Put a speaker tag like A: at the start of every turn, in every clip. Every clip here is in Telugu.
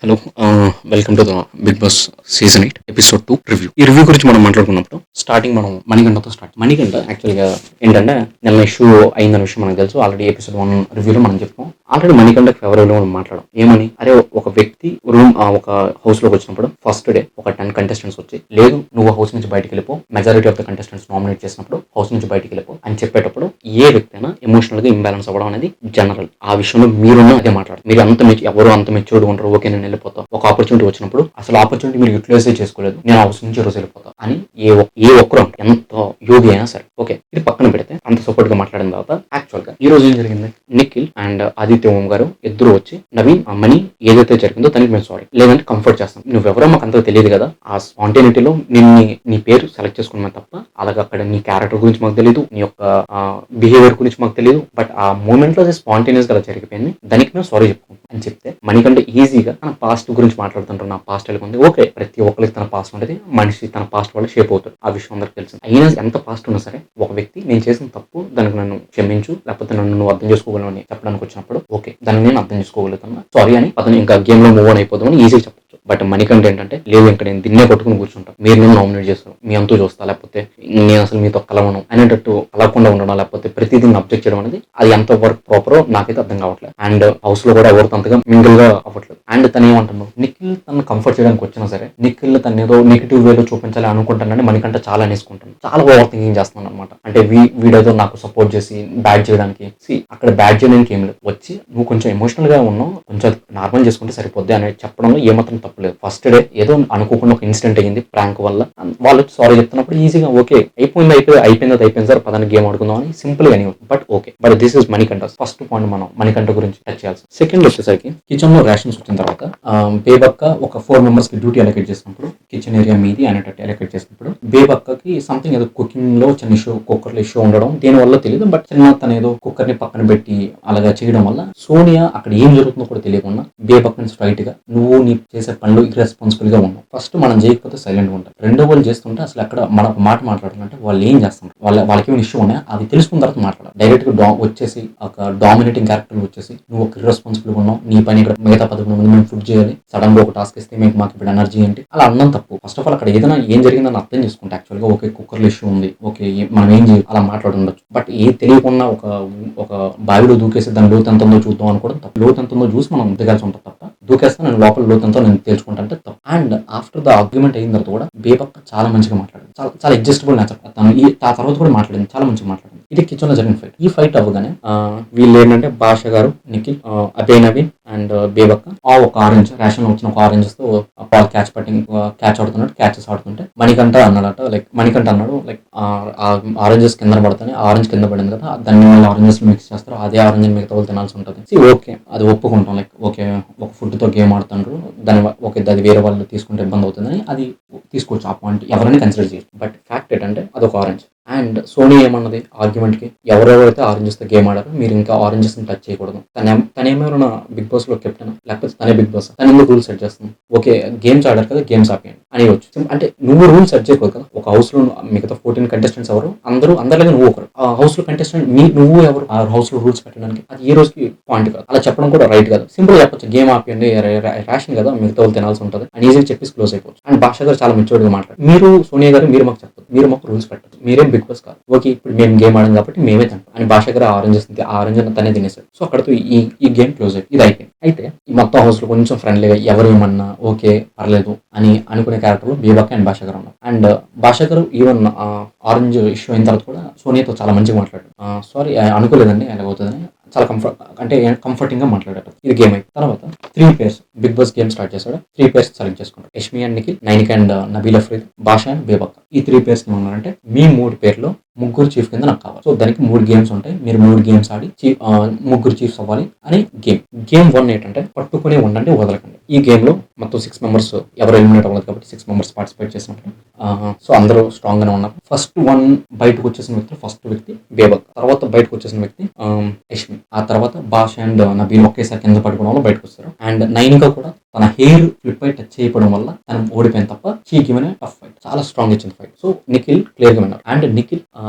A: Hello welcome to the Bigg Boss season 8 episode 2 review. ఈ రివ్యూ గురించి మనం మాట్లాడుకున్నప్పుడు స్టార్టింగ్ మనం మణికంఠతో స్టార్ట్. మణికంఠ యాక్చువల్గా ఏంటంటే నిన్న ఇష్యూ అయిందన్న విషయం మనకు తెలుసు. ఆల్రెడీ ఎపిసోడ్ 1 రివ్యూలో మనం చెప్పుకోం. ఆల్రెడీ మణికంఠకి ఫేవరబుల్ మనం మాట్లాడడం ఏమని, అరే ఒక వ్యక్తి రూమ్ ఒక హౌస్ లోకి వచ్చినప్పుడు ఫస్ట్ డే ఒక 10 కంటెస్టెంట్స్ వచ్చి, లేదు నువ్వు హౌస్ నుంచి బయటికి వెళ్ళిపో, majority of the contestants nominate చేసినప్పుడు హౌస్ నుంచి బయటికి వెళ్ళిపో అని చెప్పేటప్పుడు ఏ వ్యక్తి అయినా ఎమోషనల్ గా ఇంబ్యాలెన్స్ అవ్వడం అనేది జనరల్. ఆ విషయంలో మీరున్న అదే మాట్లాడారు. మీరు ఎవరు అంత మెచ్యూర్డ్ ఉంటారు, ఓకే నేను వెళ్ళిపోతాం. ఒక ఆపర్చునిటీ వచ్చినప్పుడు అసలు ఆపర్చునిటీ మీరు యూటిలైజ్ చేసుకోలేదు, నేను హౌస్ నుంచి రోజు వెళ్ళిపోతా అని ఏ ఒక్కరు ఎంత యోగి అయినా సరే, ఓకే ఇది పక్కన పెడితే అంత సపోర్ట్ గా మాట్లాడిన తర్వాత యాక్చువల్ గా ఈ రోజు ఏం జరిగింది, నిఖిల్ అండ్ ఆదిత్య ఓం గారు ఇద్దరు వచ్చి నవీన్ మనీ ఏదైతే జరిగిందో దానికి మేము సారీ, లేదంటే కంఫర్ట్ చేస్తాం, నువ్వెవరో మాకు అంత తెలియదు కదా, ఆ స్పాంటేనిటీలో నీ పేరు సెలెక్ట్ చేసుకున్నాం తప్ప అలాగే అక్కడ నీ క్యారెక్టర్ గురించి మాకు తెలియదు, నీ యొక్క బిహేవియర్ గురించి మాకు తెలియదు, బట్ ఆ మూమెంట్ లో స్పాంటేనియస్ గా జరిగిపోయింది, దానికి మేము సారీ చెప్పుకుంటాం అని చెప్తే మనకంటే ఈజీగా తన పాస్ట్ గురించి మాట్లాడుతుంటారు. నా పాస్ట్ ఎలా ఉంది, ఓకే ప్రతి ఒక్కరికి తన పాస్ట్ ఉంటుంది, మనిషి తన పాస్ట్ వల్ల షేప్ అవుతాడు, ఆ విషయం అందరికి తెలుసు. అయినా ఎంత పాస్ట్ ఉన్నా సరే ఒక వ్యక్తి నేను చేసిన తప్పు, దానికి నన్ను క్షమించు, లేకపోతే నన్ను నువ్వు అర్థం చేసుకోగలను అని చెప్పడానికి వచ్చినప్పుడు ఓకే దాన్ని నేను అర్థం చేసుకోగలుగుతున్నా, సారీ అని అతను ఇంకా గేమ్ లో మూవ్ ఆన్ అయిపోదామని ఈజీగా చెప్పచ్చు. బట్ మనకంటే ఏంటంటే లేదు, ఇంకా నేను దిన్నే కొట్టుకుని కూర్చుంటా, మీరు నేను నామినేట్ చేస్తాను, మీ అంతూ చూస్తా, లేకపోతే నేను అసలు మీతో కలవను అనేటట్టు కలవకుండా ఉండడం, లేకపోతే ప్రతిదీ అబ్జెక్ట్ చేయడం అనేది అది ఎంత వర్క్ ప్రాపరో నాకైతే అర్థం కావట్లేదు. అండ్ హౌస్ లో కూడా ఎవరితో అంతగా మింగిల్ గా అవ్వట్లేదు. అండ్ తను ఏమంటున్నావు, నిఖిల్ తను కంఫర్ట్ చేయడానికి వచ్చినా సరే నిఖిల్ తను ఏదో నెగిటివ్ వేలో చూపించాలి అనుకుంటానని మనకంటే చాలా అనేసుకుంటాను, చాలా ఓవర్ థింకింగ్ చేస్తున్నాను అనమాట. అంటే వీడేదో నాకు సపోర్ట్ చేసి బ్యాడ్ చేయడానికి, అక్కడ బ్యాడ్ చేయడానికి ఏం లేదు, వచ్చి నువ్వు కొంచెం ఎమోషనల్ గా ఉన్నావు, కొంచెం నార్మల్ చేసుకుంటే సరిపోద్ది అని చెప్పడంలో ఏమాత్రం తప్పలేదు. ఫస్ట్ డే ఏదో అనుకోకుండా ఒక ఇన్సిడెంట్ అయ్యింది ప్రాంక్ వల్ల, వాళ్ళు సారీ చెప్తున్నప్పుడు ఈజీగా ఓకే అయిపోయింది సార్ పదాన్ని గేమ్ ఆడుకుందాం అని సింపుల్ గా అని, but okay but this is Manikanta. First point మనం మణికంఠ గురించి టచ్ చేయాల్సి. సెకండ్ వచ్చేసరికి కిచెన్ లో రేషన్స్ వచ్చిన తర్వాత బేబక్క ఒక 4 మెంబర్స్ కి డ్యూటీ అలొకేట్ చేసినప్పుడు, కిచెన్ ఏరియా మీది అనేటట్టు అలొకేట్ చేసినప్పుడు బేబక్కకి సంథింగ్ ఏదో కుకింగ్ లో చిన్న ఇష్యూ, కుక్కర్ లో ఇష్యూ ఉండడం దేని వల్ల తెలియదు, బట్ చిన్న తన ఏదో కుక్కర్ ని పక్కన పెట్టి అలాగా చేయడం వల్ల సోనియా అక్కడ ఏం జరుగుతుందో కూడా తెలియకుండా బేబక్కని స్ట్రైట్ గా నువ్వు నీ చేసే పనులు ఇర్రెస్పాన్సిబుల్ గా ఉన్నావు, ఫస్ట్ మనం చేయకపోతే సైలెంట్ గా ఉంటాం, రెండో వాళ్ళు చేస్తుంటే అసలు అక్కడ మనం ఒక మాట మాట్లాడాలంటే వాళ్ళు ఏం చేస్తాం, వాళ్ళకి ఏమైనా ఇష్యూ ఉన్నాయా అది తెలుసుకున్న తర్వాత మాట్లాడాలి. డైరెక్ట్ గా వచ్చేసి ఒక డామినేటింగ్ క్యారెక్టర్ వచ్చేసి నువ్వు ఒక ఇర్రెస్పాన్సిబుల్ గా ఉన్నావు, నీ పని ఇక్కడ మిగతా 11 మంది మేము ఫుడ్ చేయాలి, సడన్ గా ఒక టాస్క్ ఇస్తే మాకు ఇప్పుడు ఎనర్జీ ఏంటి అలా అన్నం తప్పు. ఫస్ట్ ఆఫ్ ఆల్ అక్కడ ఏదైనా ఏం జరిగిందని అర్థం చేసుకుంటే యాక్చువల్ గా ఓకే కుక్కర్ ఇష్యూ ఉంది, ఓకే మనం ఏం చేయాలి అలా మాట్లాడుండొచ్చు, బట్ ఏ తెలియకుండా ఒక బావిలో దూకేసి దాని లోతు ఎంత ఉందో చూద్దాం అనుకోవడం తప్పు. లోతు ఎంత ఉందో చూసి మనం దిగాల్సి ఉంటుంది తప్ప దూకేస్తే నేను లోపల లోతు ఎంతో నేను తెలుసుకుంటే తప్పు. అండ్ ఆఫ్టర్ ద ఆర్గ్యుమెంట్ అయిన తర్వాత కూడా బేబక్క చాలా మంచిగా మాట్లాడింది, చాలా అడ్జస్టబుల్ నేచర్ తను. ఆ తర్వాత కూడా మాట్లాడింది, చాలా మంచిగా మాట్లాడింది. ఇది కిచెన్ లో జరిగిన ఫైట్. ఈ ఫైట్ అవ్వగానే వీళ్ళు ఏంటంటే భాష గారు, నిఖిల్, అభయ్ నవీన్ అండ్ బేబక్క ఒక ఆరెంజ్ రేషన్ లో వచ్చిన ఒక ఆరెంజెస్ తో బాల్ క్యాచ్ ఆడుతున్నాడు, క్యాచెస్ ఆడుతుంటే మణికంఠ అన్నాడట, మణికంఠ అన్నాడు ఆరెంజెస్ కింద పడతాయి, ఆరెంజ్ కింద పడింది కదా దాన్ని ఆరెంజెస్ మిక్స్ చేస్తారు, అదే ఆరెంజ్ మిగతా వాళ్ళు తినాల్సి ఉంటుంది, ఓకే అది ఒప్పుకుంటాం, ఓకే ఒక ఫుడ్ తో గేమ్ ఆడుతుండ్రు, దాని ఓకే అది వేరే వాళ్ళు తీసుకుంటే ఇబ్బంది అవుతుందని అది తీసుకోవచ్చు, ఆ పాయింట్ ఎవరైనా కన్సిడర్ చేయొచ్చు. బట్ ఫ్యాక్ట్ ఏంటంటే అదొక ఆరెంజ్. అండ్ సోనీ ఏమన్నది ఆర్గ్యుమెంట్ కి, ఎవరెవరైతే ఆరెంజెస్ తో గేమ్ ఆడారో మీరు ఇంకా ఆరెంజెస్ ని టచ్ చేయకూడదు, తనేమైనా బిగ్ బాస్ లో కెప్టెన్ లేకపోతే తనే బిగ్ బాస్, తన ఎందుకు రూల్స్ సెట్ చేస్తుంది, ఓకే గేమ్స్ ఆడారు కదా గేమ్స్ ఆపేయండి అని వచ్చు. అంటే నువ్వు రూల్స్ సెట్ చేయకూడదు కదా, ఒక హౌస్ లో మిగతా 14 కంటెస్టెంట్స్ ఎవరు అందరిలాగా నువ్వు ఒకరు, ఆ హౌస్ లో కంటెస్టెంట్ నువ్వు ఎవరు ఆ హౌస్ లో రూల్స్ పెట్టడానికి, అది ఈ రోజుకి పాయింట్ కాదు, అలా చెప్పడం కూడా రైట్ కాదు. సింపుల్ చెప్పొచ్చు గేమ్ ఆపేయండి, రేషన్ కదా మిగతా వాళ్ళు తినాల్సి ఉంటుంది అని ఈజీగా చెప్పేసి క్లోజ్ అయిపోవచ్చు. అండ్ భాష గారు చాలా మెచ్యూర్డ్ గా మాట్లాడు, మీరు సోనియా గారు మీరు మాకు చెప్పదు, మీరు మాకు రూల్స్ పెట్టదు, మీరేం బిగ్ బాస్ కాదు, ఓకే ఇప్పుడు మేము గేమ్ ఆడాం కాబట్టి మేమే తింటాం అని భాష గారు ఆరెంజ్ తనే తినేసాడు. సో అక్కడతో ఈ గేమ్ క్లోజ్ అయిపోయింది, ఇది అయిపోయింది. అయితే ఈ మొత్తం హౌస్ లో కొంచెం ఫ్రెండ్లీగా ఎవరు ఏమన్నా ఓకే పర్లేదు అని అనుకునే క్యారెక్టర్ లో బేబక్క అండ్ భాష గారు ఉన్నారు. అండ్ భాష గారు ఈవెన్ ఆరెంజ్ ఇష్యూ అయిన తర్వాత కూడా సోనియాతో చాలా మంచిగా మాట్లాడారు, సారీ అనుకోలేదండి ఎలా అవుతుందని చాలా కంఫర్టింగ్ గా మాట్లాడారు. ఇది గేమ్ అయిపోయింది. తర్వాత 3 pairs Bigg Boss game start చేశాడు. 3 పేర్స్ సెలెక్ట్ చేసుకుంటారు, Yashmi and Nikhil, Nainika and Nabeel Afridi, Basha and బేబక్క. ఈ 3 పేర్స్ ఏమన్నారంటే మీ 3 పేర్లో ముగ్గురు చీఫ్ కింద నాకు కావాలి, సో దానికి 3 గేమ్స్ ఉంటాయి, మీరు 3 గేమ్స్ ఆడి ముగ్గురు చీఫ్స్ అవ్వాలి అని గేమ్ 1 ఏంటంటే పట్టుకునే ఉండండి వదలకండి. ఈ గేమ్ లో మొత్తం 6 మెంబర్స్ ఎవరు ఎలిమినేట్ అవ్వలేదు కాబట్టి 6 మెంబర్స్ పార్టిసిపేట్ చేసినప్పుడు సో అందరూ స్ట్రాంగ్ గానే ఉన్నారు. ఫస్ట్ 1 బయటకు వచ్చేసిన వ్యక్తి ఫస్ట్ వ్యక్తి బేబక్, తర్వాత బయటకు వచ్చేసిన వ్యక్తి యష్మి, ఆ తర్వాత భాష అండ్ నబీల్ ఒకేసారి కింద పడుకోవడం వల్ల బయటకు వస్తారు. అండ్ నైనిక కూడా తన హెయిర్ ఫ్లిప్ అయి టచ్ చేయడం వల్ల తను ఓడిపోయింది తప్ప షీ గివెన్ టఫ్ ఫైట్, చాలా స్ట్రాంగ్ ఇచ్చింది ఫైట్. సో నిఖిల్ క్లియర్ గా విన్నారు. అండ్ నిఖిల్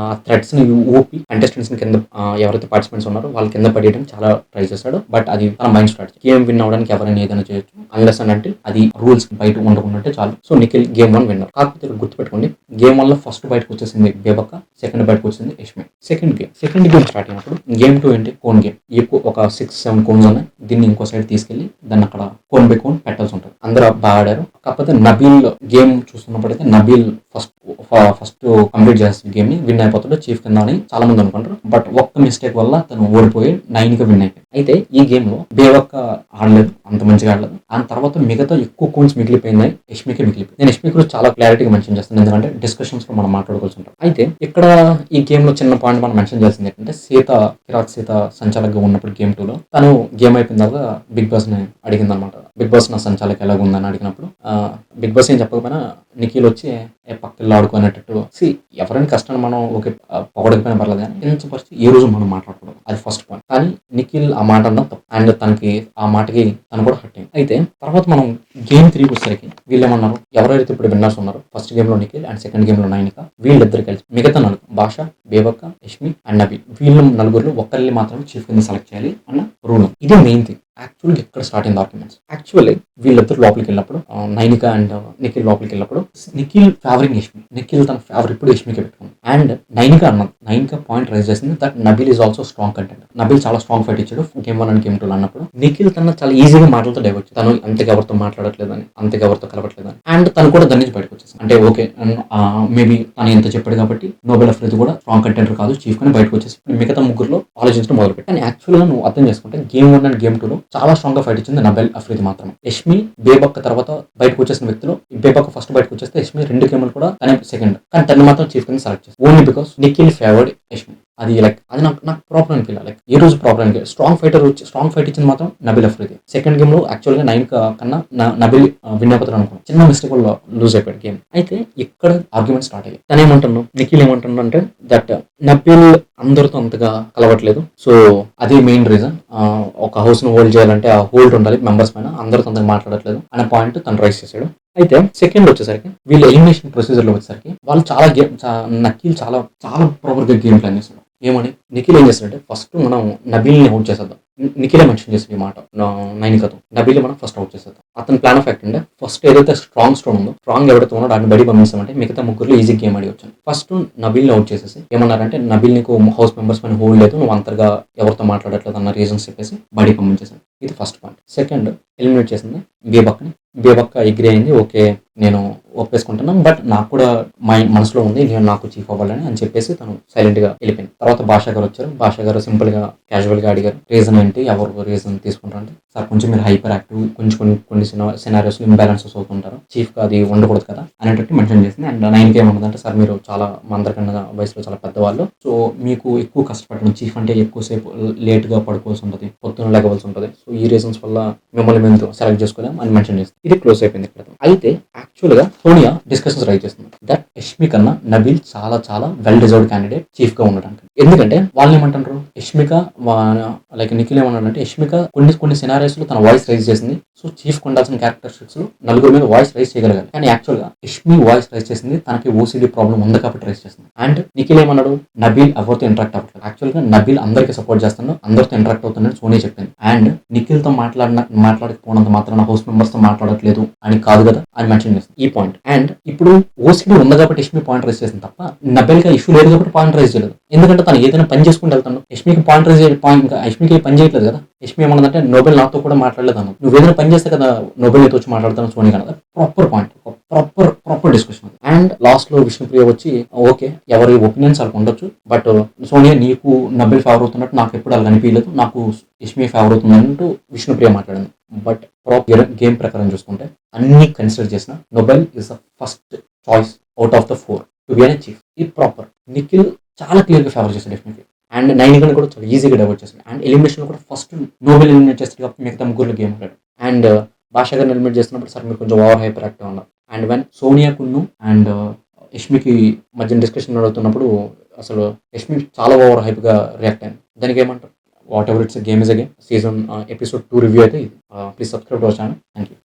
A: థ్రెడ్స్ ని ఊపి కంటెస్టెంట్స్ ని కింద ఎవరైతే పార్టిసిపెంట్స్ ఉన్నారో వాళ్ళ కింద పడేయడం చాలా ట్రై చేశాడు. బట్ అది తన మైండ్ స్ట్రాటజీ. గేమ్ విన్ అవడానికి ఎవరైనా ఏదైనా చేయొచ్చు అన్లెస్ అండ్ అంటే అది రూల్స్ బయట ఉండకుంటే చాలు. So Nikhil game 1 winner. కాకపోతే గుర్తుపెట్టుకోండి, గేమ్ 1 లో ఫస్ట్ బయటకు వచ్చేసింది బేబక్క, సెకండ్ బయటకు వచ్చింది యష్మి. సెకండ్ గేమ్ స్టార్ట్ అయినప్పుడు గేమ్ 2 ఏంటి, కోన్ గేమ్. ఎక్కువ ఒక 6-7 కోన్స్ ఉన్నాయి. దీన్ని ఇంకో సైడ్ తీసుకెళ్లి దాన్ని అక్కడ కోన్ బై కోన్ పెట్టాల్సి ఉంటుంది. అందరూ బాగా ఆడారు. కాకపోతే నబీల్ గేమ్ చూస్తున్నప్పుడైతే నబీల్ ఫస్ట్ కంప్లీట్ చేస్తుంది గేమ్ ని, విన్ అయిపోతాడు చీఫ్ కింద అని చాలా మంది అనుకుంటారు. బట్ ఒక్క మిస్టేక్ వల్ల తను ఓడిపోయి 9 గా విన్ అయిపోయింది. అయితే ఈ గేమ్ లో బేవక్క ఆడలేదు, అంత మంచిగా ఆడలేదు. ఆ తర్వాత మిగతా ఎక్కువ కోన్స్ మిగిలిపోయినాయి, యష్మికే మిగిలిపోయింది. నేను యష్మి గురించి చాలా క్లారిటీగా మెన్షన్ చేస్తాను, ఎందుకంటే డిస్కషన్స్ లో మనం మాట్లాడుకోవాల్సి ఉంటాం. అయితే ఇక్కడ ఈ గేమ్ లో చిన్న పాయింట్ మనం మెన్షన్ చేసింది ఏంటంటే, కిరాక్ సీత సంచాలకుగా ఉన్నప్పుడు గేమ్ 2 లో తను గేమ్ అయిపోయిన తర్వాత బిగ్ బాస్ ని అడిగింది అనమాట. బిగ్ బాస్ నా సంచాలక ఎలాగుందని అడిగినప్పుడు బిగ్ బాస్ ఏం చెప్పకపోయినా నిఖిల్ వచ్చి పక్కల్లో ఆడుకునేటట్టు ఎవరైనా కష్టాన్ని మనం పొగడకపోయినా పర్లేదు కానీ కించపరిచి ఏ రోజు మనం మాట్లాడకూడదు, అది ఫస్ట్ పాయింట్. కానీ నిఖిల్ ఆ మాట అన్నా తప్పు, అండ్ తనకి ఆ మాటకి తను కూడా హర్ట్ అయింది. అయితే తర్వాత మనం గేమ్ 3 వచ్చేసరికి వీళ్ళు ఏమన్నారు, ఎవరైతే ఇప్పుడు విన్నర్స్ ఉన్నారో ఫస్ట్ గేమ్ లో నిఖిల్ అండ్ సెకండ్ గేమ్ లో నైనిక, వీళ్ళిద్దరు కలిసి మిగతా 4 భాష, బేబక్క, యష్మి అండ్ నబీల్, వీళ్ళు నలుగురు ఒకరిని మాత్రమే చీఫ్ కింద సెలెక్ట్ చేయాలి అన్న రూల్. ఇదే మెయిన్ థింగ్. యాక్చువల్గా ఇక్కడ స్టార్ట్ అయింది ఆర్గ్యుమెంట్స్. యాక్చువల్లీ వీళ్ళిద్దరు లోపలికి వెళ్ళినప్పుడు నైనిక అండ్ నిఖిల్ లోపలికి వెళ్ళినప్పుడు నిఖిల్ ఫేవరింగ్ యష్మి, నిఖిల్ తన ఫేవర్ ఇప్పుడు యష్మికి పెట్టుకుంది. అండ్ నైనిక అన్నది, నైనిక పాయింట్ రైజ్ చేసింది that Nabeel is also strong content. Nabeel చాలా స్ట్రాంగ్ ఫైట్ ఇచ్చాడు గేమ్ 1 అండ్ గేమ్ 2 అన్నప్పుడు నిఖిల్ తన చాలా ఈజీగా మాటలతో డైవర్ట్, తను అంతగా ఎవరితో మాట్లాడట్లేదని, అంతగా ఎవరితో కలవట్లేదని. అండ్ తను కూడా దాని నుంచి బయటకు వచ్చేసింది. అంటే ఓకే, మేబీ తను ఎంత చెప్పాడు కాబట్టి నోబెల్ అఫ్రీది కూడా స్ట్రాంగ్ కంటెంటర్ కాదు చీఫ్ కానీ బయటకు వచ్చేసి మిగతా ముగ్గురులో ఆలోచించడం మొదలుపెట్టి. కానీ యాక్చువల్గా నువ్వు అర్థం చేసుకుంటే గేమ్ 1 అండ్ గేమ్ 2 లో చాలా స్ట్రాంగ్ గా ఫైట్ ఇచ్చింది నోబెల్ అఫ్రీది మాత్రమే. యష్మి బేబక్క తర్వాత బయటకు వచ్చేసిన వ్యక్తులు, బేబక్క ఫస్ట్ బయటకు వచ్చేస్తే యష్మి 2 గేమ్లు కూడా తనే సెకండ్, కానీ తను మాత్రం చీఫ్ కింద సెలెక్ట్ చేసి only because Nikhil favoured Yashmi. అది అది నాకు ప్రాబ్లం అనిపించాలి. ఏ రోజు ప్రాబ్లం అనిపించాలి. స్ట్రాంగ్ ఫైట్ ఇచ్చింది మాత్రం నబీల్ అఫ్రీది. సెకండ్ గేమ్ లో యాక్చువల్గా 9 కన్నా నబీల్ విన్ అయిపోతాడు అనుకున్నాను. చిన్న మిస్టేక్ వల్ల లూజ్ అయిపోయాడు గేమ్. అయితే ఇక్కడ ఆర్గ్యుమెంట్ స్టార్ట్ అయ్యాయి. తను ఏమంటున్నావు, నిఖిల్ ఏమంటున్నాడు అంటే దట్ నబీల్ అందరితో అంతగా కలవట్లేదు, సో అదే మెయిన్ రీజన్. ఒక హౌస్ ను హోల్డ్ చేయాలంటే ఆ హోల్డ్ ఉండాలి మెంబర్స్ పైన, అందరితో అంతగా మాట్లాడట్లేదు అనే పాయింట్ తను రైస్ చేశాడు. అయితే సెకండ్ వచ్చేసరికి వీళ్ళు ఎలిమినేషన్ ప్రొసీజర్ లో వచ్చేసరికి వాళ్ళు నకీల్ చాలా చాలా ప్రాపర్ గా గేమ్ ప్లాన్ చేస్తాడు. ఏమని నిఖిల్ ఏం చేస్తాడంటే ఫస్ట్ మనం నబీల్ని అవుట్ చేసేద్దాం. నిఖిలే మెన్షన్ చేసిన ఈ మాట నైనికతో, నబీల్ మనం ఫస్ట్ అవుట్ చేసేద్దాం. అతని ప్లాన్ ఆఫ్ యాక్ట్ అంటే ఫస్ట్ ఏదైతే స్ట్రాంగ్ ఉందో, స్ట్రాంగ్ ఎవరైతే ఉన్నాడో దాన్ని బయట పంపిస్తామంటే మిగతా ముగ్గురు ఈజీ గేమ్ ఆడి వచ్చాను. ఫస్ట్ నబీల్ని అవుట్ చేసేసి ఏమన్నారంటే నబీల్ నీకు హౌస్ మెంబర్స్ పైన హోల్డ్ లేదు, నువ్వు అంతగా ఎవరితో మాట్లాడట్లేదు అన్న రీజన్స్ చెప్పేసి బయట పంపించేసాను. ఇది ఫస్ట్ పాయింట్. సెకండ్ ఎలిమినేట్ చేసింది బేబక్కని. బేబక్క అగ్రీ అయింది, ఓకే నేను ఒప్పేసుకుంటున్నాను, బట్ నాకు కూడా మనసులో ఉంది నేను నాకు చీఫ్ అవ్వాలని అని చెప్పేసి తను సైలెంట్ గా వెళ్ళిపోయింది. తర్వాత భాషా గారు వచ్చారు. భాషా గారు సింపుల్ గా క్యాజువల్ గా అడిగారు రీజన్ ఏంటి, ఎవరు రీజన్ తీసుకుంటారంటే సార్ కొంచెం మీరు హైపర్ యాక్టివ్, కొన్ని సినారియోస్ లో ఇంబ్యాలెన్సెస్ అవుతుంటారు, చీఫ్ గా అది ఉండకూడదు కదా అనేటట్టు మెన్షన్ చేసింది. అండ్ 9 ఏమన్నదంటే సార్ మీరు చాలా అందరికన్నా వయసులో చాలా పెద్దవాళ్ళు, సో మీకు ఎక్కువ కష్టపడడం, చీఫ్ అంటే ఎక్కువసేపు లేట్ గా పడుకోవాల్సి ఉంటుంది, పొద్దున లేకపోవాల్సి ఉంటుంది, సో ఈ రీజన్స్ వల్ల మిమ్మల్ని మేము సెలెక్ట్ చేసుకోలేం అని మెన్షన్ చేస్తుంది. ఇది క్లోజ్ అయిపోయింది ఇక్కడ. అయితే యాక్చువల్ గా సోనియా డిస్కషన్స్ రైజ్ చేస్తుంది దట్ యష్మి కన్నా నబీల్ చాలా చాలా వెల్ డిజర్వ్డ్ క్యాండిడేట్ చీఫ్ గా ఉండడానికి. ఎందుకంటే వాళ్ళు ఏమంటారు, యష్మిక లైక్ నిఖిల్ ఏమన్నాడంటే యష్మిక కొన్ని సినారియోస్ లో తన వాయిస్ రైజ్ చేసింది, సో చీఫ్ ఉండాల్సిన క్యారెక్టరిస్టిక్స్ లో నలుగురు మీద వాయిస్ రైజ్ చేయగలగాలి. కానీ యాక్చువల్ గా యష్మి వాయిస్ రైజ్ చేసింది తనకి ఓసీడీ ప్రాబ్లం ఉంది కాబట్టి రైజ్ చేసింది. అండ్ నిఖిల్ ఏమన్నాడు, నబీల్ ఎవరితో ఇంటరాక్ట్ అవ్వట్లేదు. యాక్చువల్ గా నబీల్ అందరికీ సపోర్ట్ చేస్తాను, అందరితో ఇంటరాక్ట్ అవుతుందని సోనియా చెప్పింది. అండ్ నిఖిల్ తో మాట్లాడకపోవడంతో మాత్రం హౌస్ మెంబర్స్ తో మాట్లాడట్లేదు అని కాదు కదా అని మెన్షన్ చేస్తుంది ఈ పాయింట్. అండ్ ఇప్పుడు ఓసీడీ ఉంది కాబట్టి యష్మి పాయింట్ రైజ్ చేసింది తప్ప నబీల్ గా ఇష్యూ లేదు కాబట్టి పాయింట్ రైజ్ చేయలేదు. ఎందుకంటే తను ఏదైనా పని చేసుకుంటూ వెళ్తాను, యష్మికి పాయింట్ రైజ్ పాయింట్, ఇంకా యష్మికి పని చేయట్లేదు కదా. యష్మి ఏమన్నదంటే నోబెల్ నాతో కూడా మాట్లాడలేదు అన్న, నువ్వు ఏదైనా పని చేస్తే కదా నోబెల్ నీతో వచ్చి మాట్లాడతాను సోనియా కదా. Proper point, proper discussion. And last లో విష్ణుప్రియ వచ్చి ఓకే ఎవరి ఒపీనియన్స్ వాళ్ళకి ఉండొచ్చు, బట్ సోనియా నీకు నోబెల్ ఫేవర్ అవుతున్నట్టు నాకు ఎప్పుడు అలా అనిపించలేదు, నాకు యష్మి ఫేవర్ అవుతుంది అంటూ విష్ణుప్రియ మాట్లాడింది. బట్ ప్రాపర్ గేమ్ ప్రకారం చూసుకుంటే అన్ని కన్సిడర్ చేసిన Nobel is the first choice out of the 4 to be an chief. ఈ ప్రాపర్ నిఖిల్ చాలా క్లియర్ గా ఫేవర్ చేశాడు డెఫినెట్లీ. అండ్ నైనికని కూడా చాలా ఈజీగా డైవర్ట్ చేశాడు. అండ్ ఎలిమినేషన్ కూడా ఫస్ట్ నోబెల్ ఎలిమినేట్ చేస్తాడు కాబట్టి మిగతా ముగ్గురు గేమ్ ఆడాడు. అండ్ భాషా గారిని ఎలిమినేట్ చేస్తున్నప్పుడు సార్ మీరు కొంచెం ఓవర్ హైపర్ యాక్టివ్ అన్నారు. అండ్ వెన్ సోనియా కున్ను అండ్ యష్మికి మధ్య డిస్కషన్ నడుతున్నప్పుడు అసలు యష్మి చాలా ఓవర్ హైప్ గా రియాక్ట్ అయింది. దానికి ఏమంటారు, what ever it's game is a game. Season episode 2 review అయితే ఇది. Please subscribe to our channel. Thank you.